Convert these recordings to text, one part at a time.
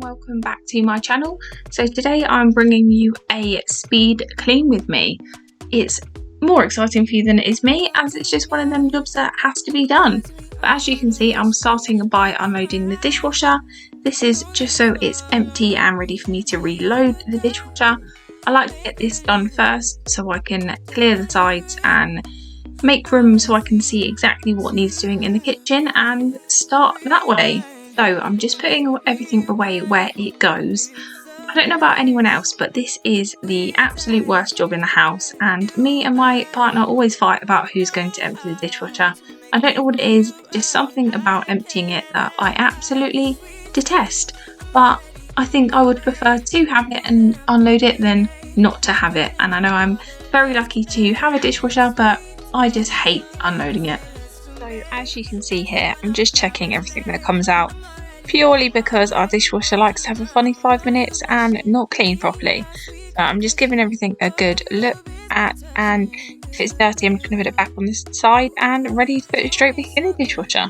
and welcome back to my channel. So today I'm bringing you a speed clean with me. It's more exciting for you than it is me, as it's just one of them jobs that has to be done. But as you can see, I'm starting by unloading the dishwasher. This is just so it's empty and ready for me to reload the dishwasher. I like to get this done first so I can clear the sides and make room so I can see exactly what needs doing in the kitchen and start that way. So I'm just putting everything away where it goes. I don't know about anyone else, but this is the absolute worst job in the house, and me and my partner always fight about who's going to empty the dishwasher. I don't know what it is, just something about emptying it that I absolutely detest. But I think I would prefer to have it and unload it than not to have it. And I know I'm very lucky to have a dishwasher, but I just hate unloading it. So as you can see here, I'm just checking everything that comes out, purely because our dishwasher likes to have a funny 5 minutes and not clean properly. So I'm just giving everything a good look at, and if it's dirty I'm just going to put it back on this side and ready to put it straight back in the dishwasher.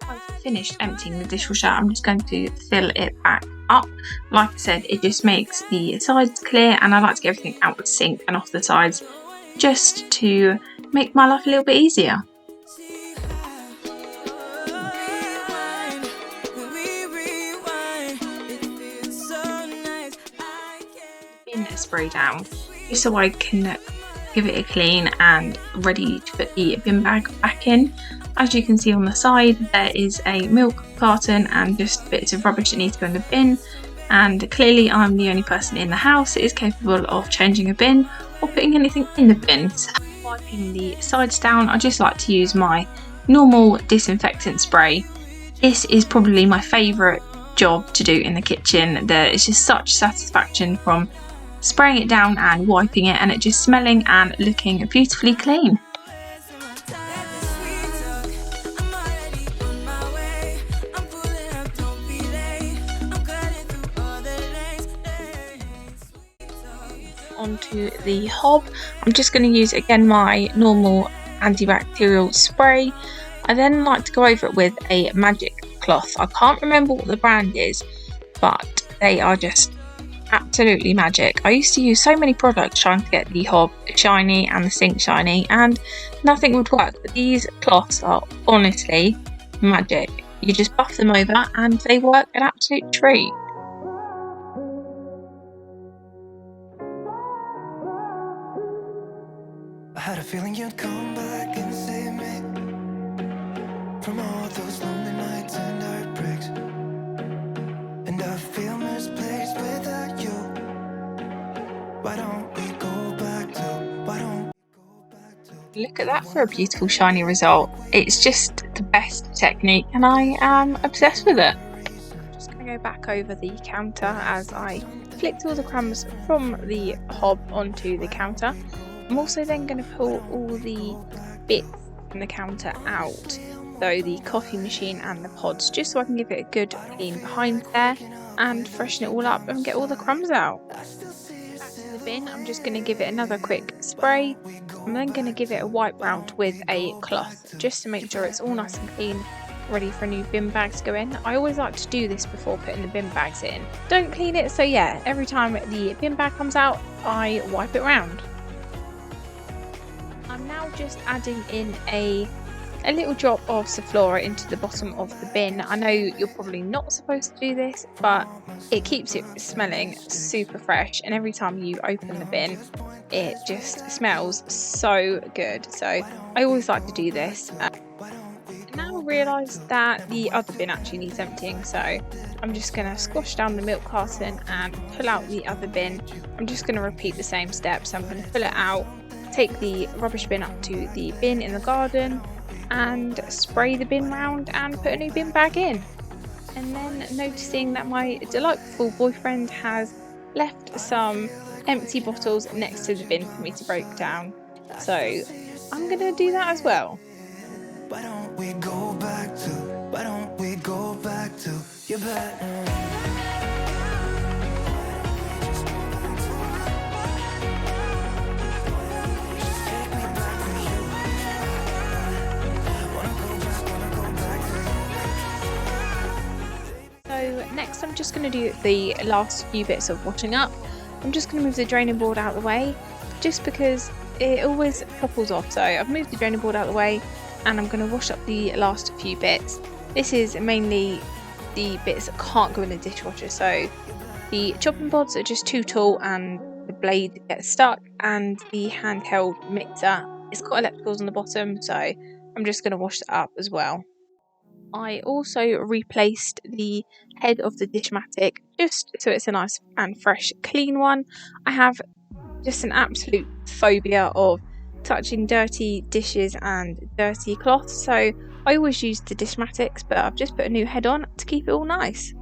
I've finished emptying the dishwasher. I'm just going to fill it back up. Like I said, it just makes the sides clear, and I like to get everything out the sink and off the sides just to make my life a little bit easier. Bin spray down just so I can give it a clean and ready to put the bin bag back in. As you can see on the side, there is a milk carton and just bits of rubbish that need to go in the bin, and clearly I'm the only person in the house that is capable of changing a bin or putting anything in the bin. So wiping the sides down, I just like to use my normal disinfectant spray. This is probably my favourite job to do in the kitchen. There is just such satisfaction from spraying it down and wiping it, and it just smelling and looking beautifully clean. Onto the hob, I'm just going to use again my normal antibacterial spray. I then like to go over it with a magic cloth. I can't remember what the brand is, but they are just absolutely magic. I used to use so many products trying to get the hob shiny and the sink shiny, and nothing would work, but these cloths are honestly magic. You just buff them over and they work an absolute treat. I had a feeling you'd come back and save me from all those lonely nights and heartbreaks, and I feel misplaced without you. Why don't we go back to Look at that for a beautiful shiny result. It's just the best technique and I am obsessed with it. I'm just going to go back over the counter as I flicked all the crumbs from the hob onto the counter. I'm also then going to pull all the bits from the counter out, so the coffee machine and the pods, just so I can give it a good clean behind there and freshen it all up and get all the crumbs out. Back to the bin, I'm just going to give it another quick spray. I'm then going to give it a wipe round with a cloth, just to make sure it's all nice and clean, ready for new bin bags to go in. I always like to do this before putting the bin bags in. Don't clean it, so yeah, every time the bin bag comes out, I wipe it round. I'm now just adding in a little drop of Soflora into the bottom of the bin. I know you're probably not supposed to do this, but it keeps it smelling super fresh, and every time you open the bin it just smells so good. So I always like to do this. Now I realise that the other bin actually needs emptying, so I'm just going to squash down the milk carton and pull out the other bin. I'm just going to repeat the same steps. So I'm going to pull it out, take the rubbish bin up to the bin in the garden and spray the bin round and put a new bin bag in. And then noticing that my delightful boyfriend has left some empty bottles next to the bin for me to break down, so I'm gonna do that as well. why don't we go back to your bed? next I'm just going to do the last few bits of washing up. I'm just going to move the draining board out of the way, just because it always couples off. So I've moved the draining board out of the way, and I'm going to wash up the last few bits. This is mainly the bits that can't go in the dishwasher. So the chopping boards are just too tall and the blade gets stuck, and the handheld mixer, it's got electricals on the bottom, so I'm just going to wash that up as well. I also replaced the head of the Dishmatic just so it's a nice and fresh clean one. I have just an absolute phobia of touching dirty dishes and dirty cloth, so I always use the Dishmatics, but I've just put a new head on to keep it all nice.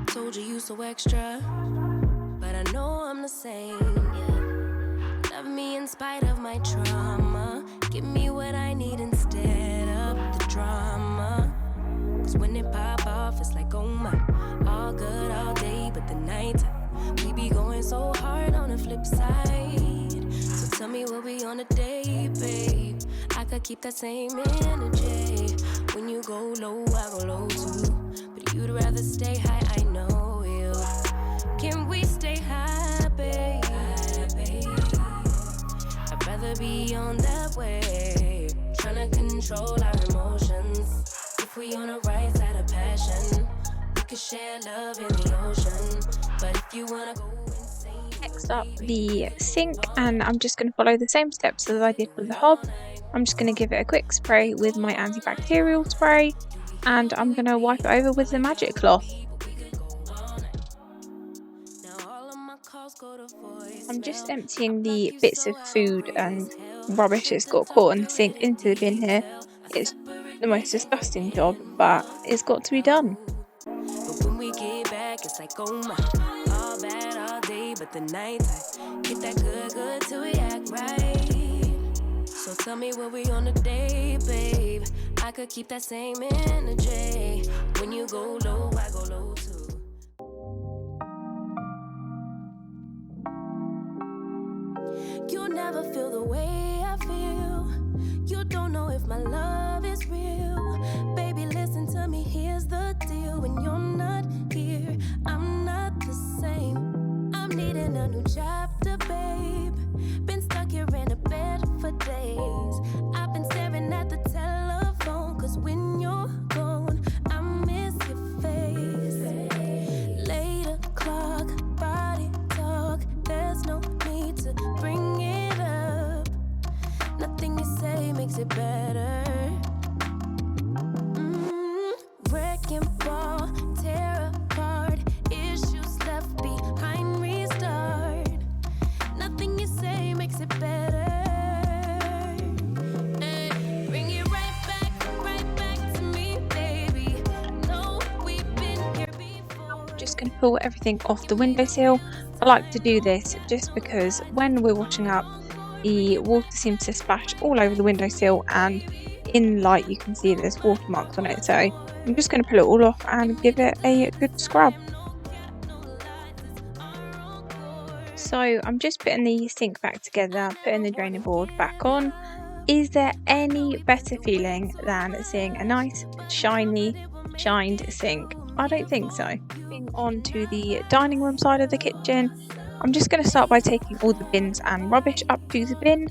Told you so extra, but I know I'm the same. Yeah. Love me in spite of my trauma. Give me what I need instead of the drama. Cause when it pop off, it's like, oh my, all good all day, but the night we be going so hard on the flip side. So tell me what we on a day, babe. I could keep that same energy. When you go low, I go low too. But you'd rather stay high, I know you. Can we stay high, babe? I'd rather be on that way. Tryna control our emotions. If we on the right side of passion, we could share love in the ocean. But if you wanna go insane. Next up, the sink, and I'm just going to follow the same steps as I did with the hob. I'm just going to give it a quick spray with my antibacterial spray, and I'm going to wipe it over with the magic cloth. I'm just emptying the bits of food and rubbish that's got caught in the sink into the bin here. It's the most disgusting job, but it's got to be done. But when we get back, it's like, oh my, all bad all day, but the night I get that good till we act right. So tell me what we on a day, babe. I could keep that same energy. When you go low, I go low too. You never feel the way I feel. You don't know if my love is real. Baby, listen to me, here's the deal. When you're not here, I'm not the same. I'm needing a new chapter, babe. Been stuck here in a bed for days. I've been staring at the telephone, cause when you're gone, I miss your face. 8 o'clock, body talk. There's no need to bring it up. Nothing you say makes it better. Wrecking ball, tear apart. Issues left behind, restart. Nothing you say makes it better. Hey, bring it right back to me, baby. No, we've been here before. Just going to pull everything off the windowsill. I like to do this just because when we're washing up, the water seems to splash all over the windowsill, and in light you can see there's watermarks on it, so I'm just going to pull it all off and give it a good scrub. So I'm just putting the sink back together, putting the draining board back on. Is there any better feeling than seeing a nice shiny shined sink? I don't think so. Moving on to the dining room side of the kitchen, I'm just going to start by taking all the bins and rubbish up to the bin.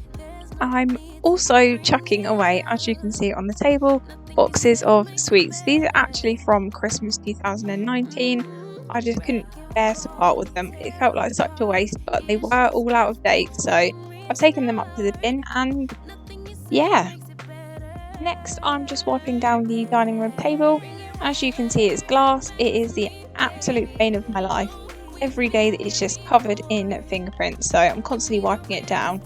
I'm also chucking away, as you can see on the table, boxes of sweets. These are actually from Christmas 2019. I just couldn't bear to part with them. It felt like such a waste, but they were all out of date, so I've taken them up to the bin, and yeah. Next, I'm just wiping down the dining room table. As you can see, it's glass. It is the absolute bane of my life. Every day it's just covered in fingerprints, so I'm constantly wiping it down,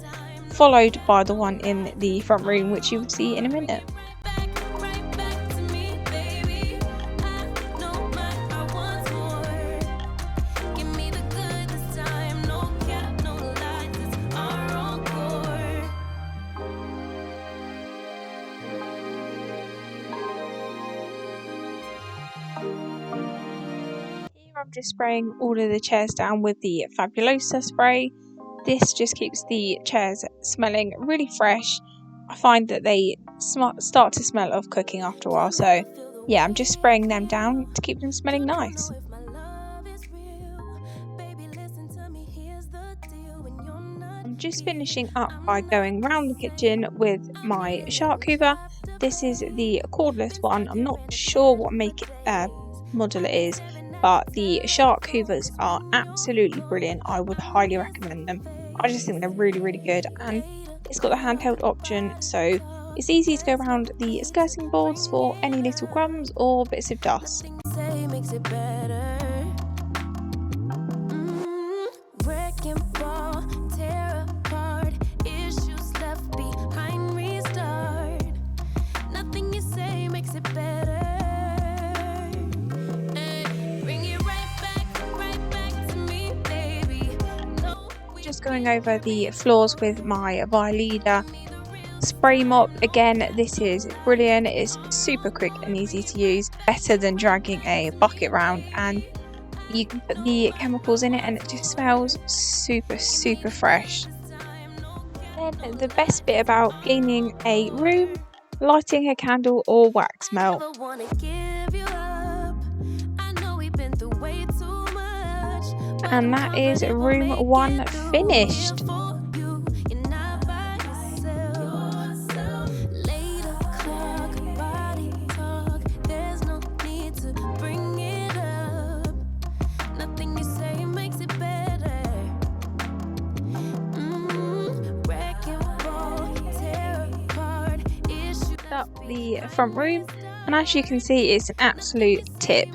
followed by the one in the front room, which you will see in a minute. I'm just spraying all of the chairs down with the Fabulosa spray. This just keeps the chairs smelling really fresh. I find that they start to smell of cooking after a while, so yeah, I'm just spraying them down to keep them smelling nice. I'm just finishing up by going round the kitchen with my shark hoover. This is the cordless one. I'm not sure what model it is, but the shark hoovers are absolutely brilliant. I would highly recommend them. I just think they're really, really good, and it's got the handheld option, so it's easy to go around the skirting boards for any little crumbs or bits of dust. Just going over the floors with my Violida spray mop. Again, this is brilliant. It's super quick and easy to use, better than dragging a bucket round, and you can put the chemicals in it and it just smells super fresh. Then the best bit about cleaning a room, lighting a candle or wax melt. And that is room 1 finished. Up the front room, and as you can see, it's an absolute tip.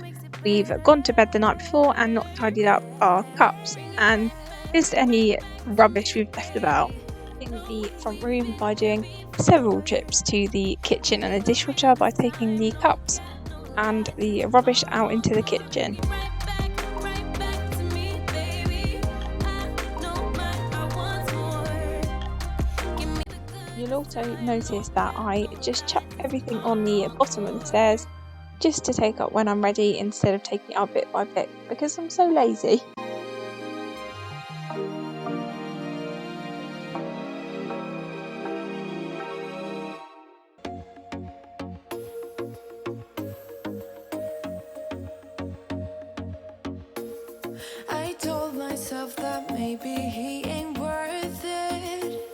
We've gone to bed the night before and not tidied up our cups and just any rubbish we've left about in the front room by doing several trips to the kitchen and the dishwasher by taking the cups and the rubbish out into the kitchen. You'll also notice that I just chuck everything on the bottom of the stairs just to take up when I'm ready instead of taking it up bit by bit because I'm so lazy. I told myself that maybe he ain't worth it.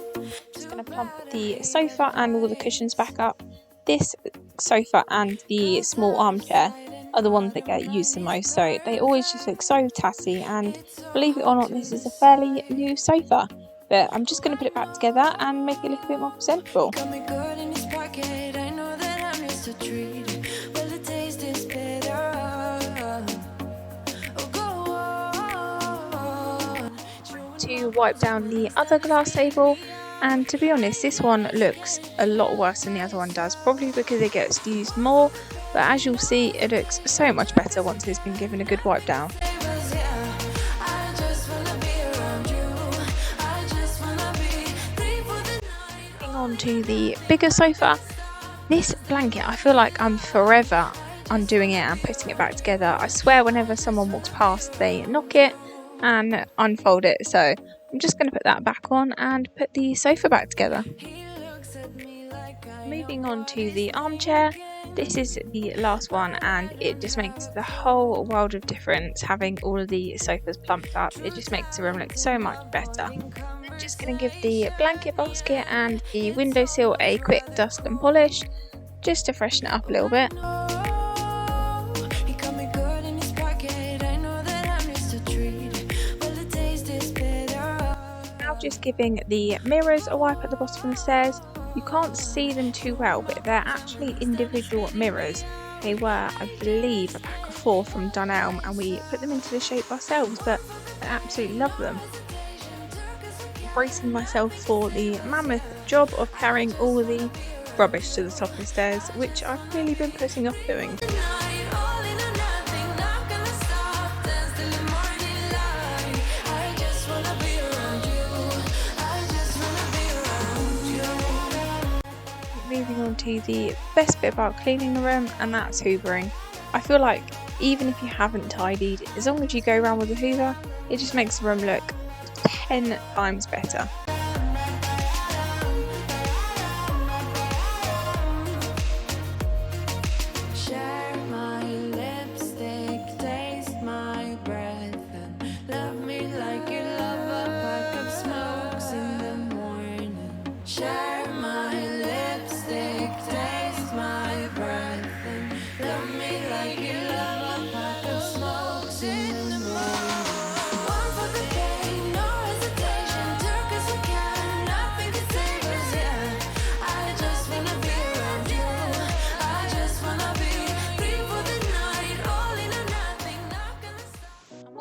Just going to plump the sofa and all the cushions back up. This sofa and the small armchair are the ones that get used the most, so they always just look so tatty, and believe it or not, this is a fairly new sofa, but I'm just going to put it back together and make it look a bit more presentable. Got me good in his pocket. I know that I'm used to treat. Well, the taste is better. Oh, go on. To wipe down the other glass table, and to be honest, this one looks a lot worse than the other one does, probably because it gets used more, but as you'll see, it looks so much better once it's been given a good wipe down. Moving on to the bigger sofa, this blanket, I feel like I'm forever undoing it and putting it back together. I swear whenever someone walks past, they knock it and unfold it, so I'm just going to put that back on and put the sofa back together. Moving on to the armchair, this is the last one and it just makes the whole world of difference having all of the sofas plumped up. It just makes the room look so much better. I'm just going to give the blanket basket and the windowsill a quick dust and polish just to freshen it up a little bit. Just giving the mirrors a wipe at the bottom of the stairs. You can't see them too well, but they're actually individual mirrors. They were, I believe, a pack of 4 from Dunelm, and we put them into the shape ourselves, but I absolutely love them. Bracing myself for the mammoth job of carrying all the rubbish to the top of the stairs, which I've really been putting off doing. Moving on to the best bit about cleaning the room, and that's hoovering. I feel like even if you haven't tidied, as long as you go around with a hoover, it just makes the room look 10 times better. Share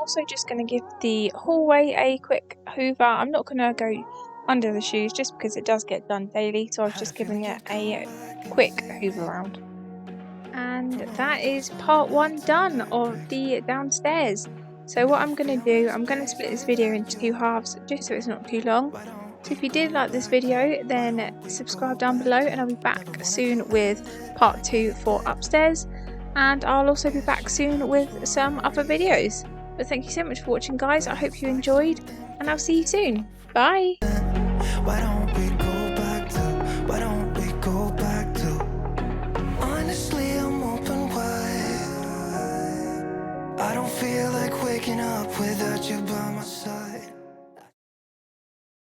also just going to give the hallway a quick hoover. I'm not going to go under the shoes just because it does get done daily, so I was just giving it a quick hoover round. And that is part 1 done of the downstairs. So what I'm going to do, I'm going to split this video into 2 halves just so it's not too long. So if you did like this video, then subscribe down below, and I'll be back soon with part 2 for upstairs, and I'll also be back soon with some other videos. But thank you so much for watching, guys. I hope you enjoyed, and I'll see you soon. Bye. Why don't we go back to, why don't we go back to, honestly I'm open wide. I don't feel like waking up without you by my side.